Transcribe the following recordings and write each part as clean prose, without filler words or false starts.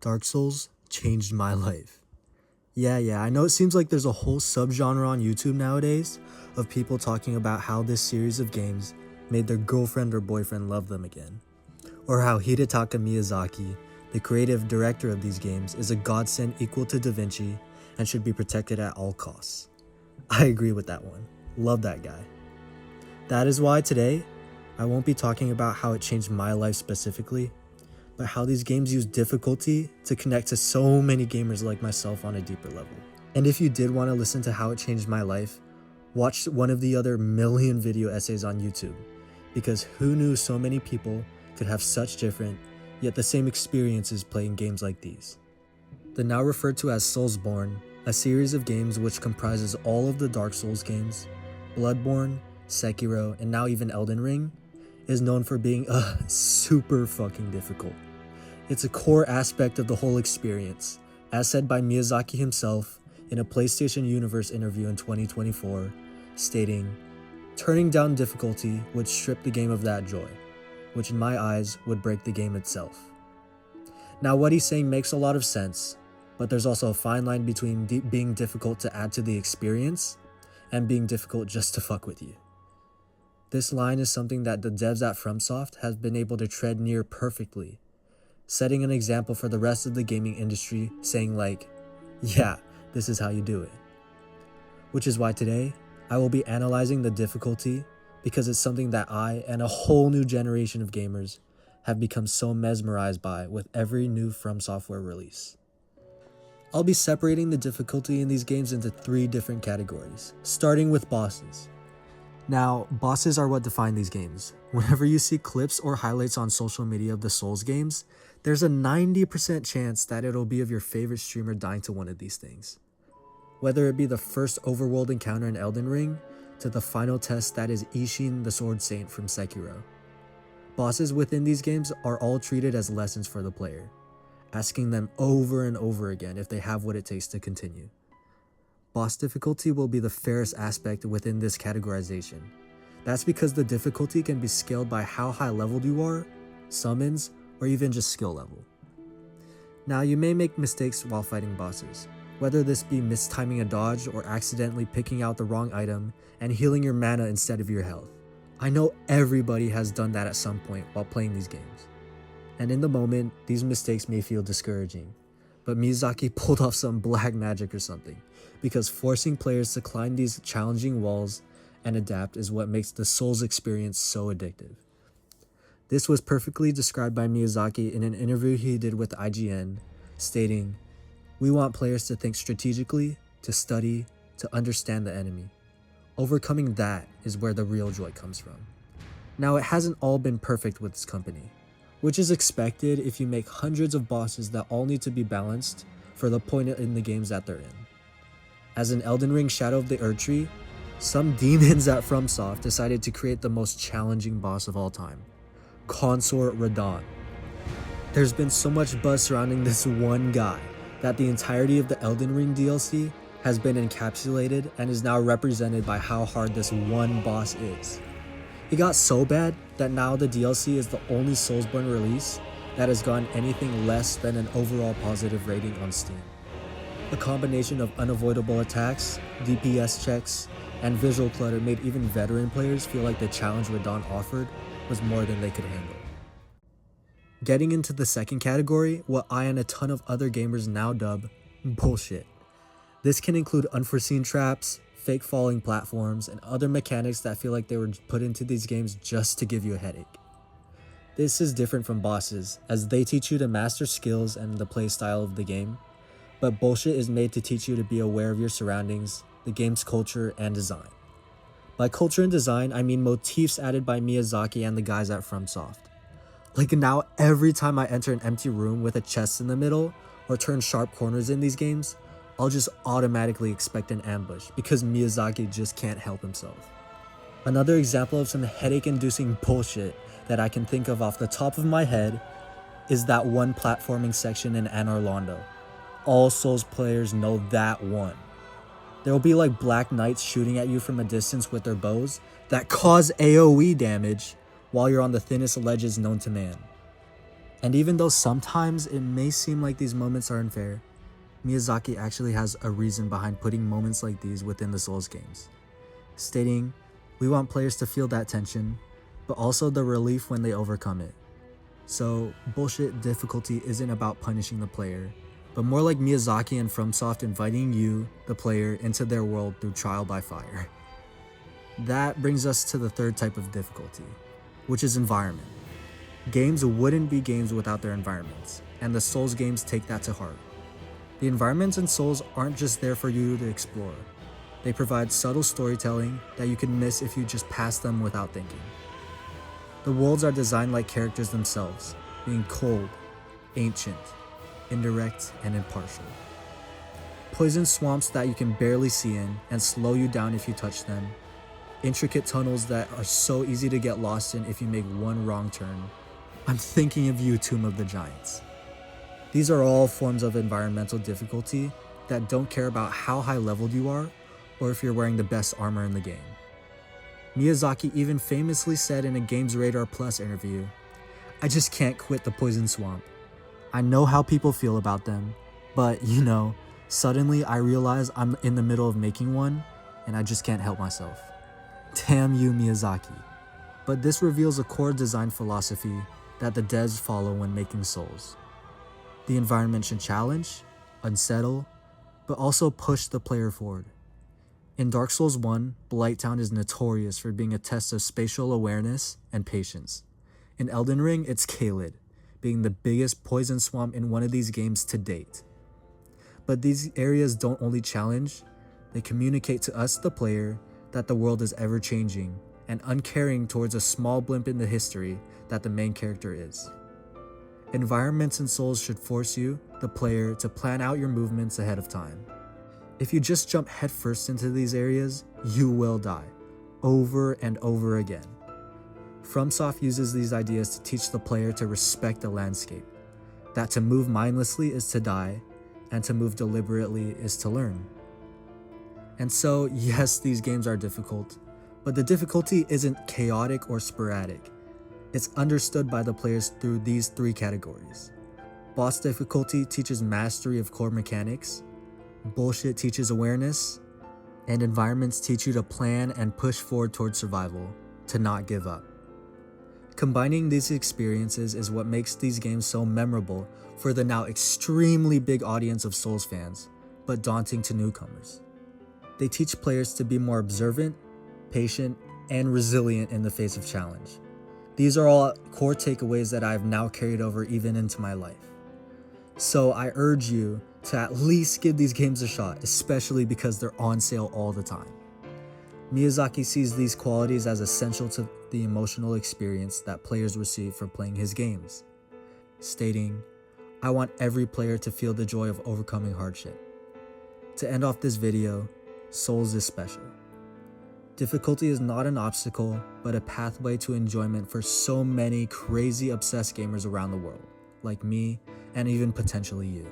Dark Souls changed my life. Yeah, I know it seems like there's a whole subgenre on YouTube nowadays of people talking about how this series of games made their girlfriend or boyfriend love them again. Or how Hidetaka Miyazaki, the creative director of these games, is a godsend equal to Da Vinci and should be protected at all costs. I agree with that one. Love that guy. That is why today, I won't be talking about how it changed my life specifically, but how these games use difficulty to connect to so many gamers like myself on a deeper level. And if you did want to listen to how it changed my life, watch one of the other million video essays on YouTube, because who knew so many people could have such different, yet the same experiences playing games like these. The now referred to as Soulsborne, a series of games which comprises all of the Dark Souls games, Bloodborne, Sekiro, and now even Elden Ring, is known for being super fucking difficult. It's a core aspect of the whole experience, as said by Miyazaki himself in a Playstatiomn Universe interview in 2024, stating, "Turning down difficulty would strip the game of that joy, which in my eyes would break the game itself." Now what he's saying makes a lot of sense, but there's also a fine line between being difficult to add to the experience and being difficult just to fuck with you. This line is something that the devs at FromSoft have been able to tread near perfectly, setting an example for the rest of the gaming industry, saying like, yeah, this is how you do it. Which is why today, I will be analyzing the difficulty because it's something that I and a whole new generation of gamers have become so mesmerized by with every new From Software release. I'll be separating the difficulty in these games into 3 different categories, starting with bosses. Now, bosses are what define these games. Whenever you see clips or highlights on social media of the Souls games, there's a 90% chance that it'll be of your favorite streamer dying to one of these things. Whether it be the first overworld encounter in Elden Ring, to the final test that is Ishin the Sword Saint from Sekiro. Bosses within these games are all treated as lessons for the player, asking them over and over again if they have what it takes to continue. Boss difficulty will be the fairest aspect within this categorization. That's because the difficulty can be scaled by how high leveled you are, summons, or even just skill level. Now you may make mistakes while fighting bosses, whether this be mistiming a dodge or accidentally picking out the wrong item and healing your mana instead of your health. I know everybody has done that at some point while playing these games. And in the moment, these mistakes may feel discouraging, but Miyazaki pulled off some black magic or something, because forcing players to climb these challenging walls and adapt is what makes the Souls experience so addictive. This was perfectly described by Miyazaki in an interview he did with IGN, stating, "We want players to think strategically, to study, to understand the enemy. Overcoming that is where the real joy comes from." Now, it hasn't all been perfect with this company, which is expected if you make hundreds of bosses that all need to be balanced for the point in the games that they're in. As in Elden Ring Shadow of the Erdtree, some demons at FromSoft decided to create the most challenging boss of all time, Consort Radahn. There's been so much buzz surrounding this one guy that the entirety of the Elden Ring DLC has been encapsulated and is now represented by how hard this one boss is. It got so bad that now the DLC is the only Soulsborne release that has gotten anything less than an overall positive rating on Steam. A combination of unavoidable attacks, DPS checks, and visual clutter made even veteran players feel like the challenge Radahn offered was more than they could handle. Getting into the second category, what I and a ton of other gamers now dub bullshit. This can include unforeseen traps, fake falling platforms, and other mechanics that feel like they were put into these games just to give you a headache. This is different from bosses, as they teach you to master skills and the play style of the game, but bullshit is made to teach you to be aware of your surroundings, the game's culture, and design. By culture and design, I mean motifs added by Miyazaki and the guys at FromSoft. Like now, every time I enter an empty room with a chest in the middle, or turn sharp corners in these games, I'll just automatically expect an ambush because Miyazaki just can't help himself. Another example of some headache-inducing bullshit that I can think of off the top of my head is that one platforming section in Anor Londo. All Souls players know that one. There will be like black knights shooting at you from a distance with their bows that cause AoE damage while you're on the thinnest ledges known to man. And even though sometimes it may seem like these moments are unfair, Miyazaki actually has a reason behind putting moments like these within the Souls games, stating, "We want players to feel that tension, but also the relief when they overcome it." So, bullshit difficulty isn't about punishing the player, but more like Miyazaki and FromSoft inviting you, the player, into their world through trial by fire. That brings us to the third type of difficulty, which is environment. Games wouldn't be games without their environments, and the Souls games take that to heart. The environments in Souls aren't just there for you to explore. They provide subtle storytelling that you can miss if you just pass them without thinking. The worlds are designed like characters themselves, being cold, ancient, indirect, and impartial. Poison swamps that you can barely see in and slow you down if you touch them. Intricate tunnels that are so easy to get lost in if you make one wrong turn. I'm thinking of you, Tomb of the Giants. These are all forms of environmental difficulty that don't care about how high leveled you are or if you're wearing the best armor in the game. Miyazaki even famously said in a GamesRadar Plus interview, "I just can't quit the poison swamp. I know how people feel about them, but suddenly I realize I'm in the middle of making one and I just can't help myself." Damn you, Miyazaki. But this reveals a core design philosophy that the devs follow when making Souls. The environment should challenge, unsettle, but also push the player forward. In Dark Souls 1, Blighttown is notorious for being a test of spatial awareness and patience. In Elden Ring, it's Cited, being the biggest poison swamp in one of these games to date. But these areas don't only challenge, they communicate to us, the player, that the world is ever changing and uncaring towards a small blimp in the history that the main character is. Environments in Souls should force you, the player, to plan out your movements ahead of time. If you just jump headfirst into these areas, you will die, over and over again. FromSoft uses these ideas to teach the player to respect the landscape, that to move mindlessly is to die, and to move deliberately is to learn. And so, yes, these games are difficult, but the difficulty isn't chaotic or sporadic. It's understood by the players through these three categories. Boss difficulty teaches mastery of core mechanics, bullshit teaches awareness, and environments teach you to plan and push forward towards survival, to not give up. Combining these experiences is what makes these games so memorable for the now extremely big audience of Souls fans, but daunting to newcomers. They teach players to be more observant, patient, and resilient in the face of challenge. These are all core takeaways that I've now carried over even into my life. So I urge you to at least give these games a shot, especially because they're on sale all the time. Miyazaki sees these qualities as essential to the emotional experience that players receive from playing his games, stating, "I want every player to feel the joy of overcoming hardship." To end off this video, Souls is special. Difficulty is not an obstacle, but a pathway to enjoyment for so many crazy obsessed gamers around the world, like me, and even potentially you.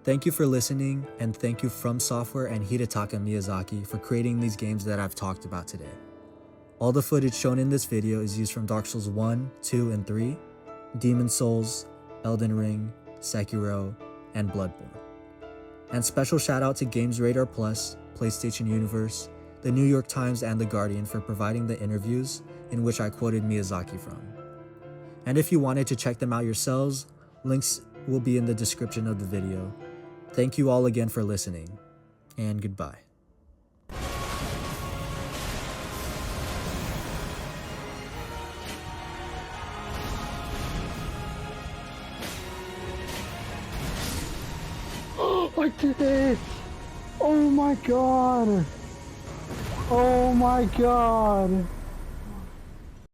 Thank you for listening, and thank you From Software and Hidetaka Miyazaki for creating these games that I've talked about today. All the footage shown in this video is used from Dark Souls 1, 2, and 3, Demon Souls, Elden Ring, Sekiro, and Bloodborne. And special shout out to GamesRadar Plus, Playstation Universe, the New York Times, and The Guardian for providing the interviews in which I quoted Miyazaki from. And if you wanted to check them out yourselves, links will be in the description of the video. Thank you all again for listening, and goodbye. I did it! Oh my god! Oh my god!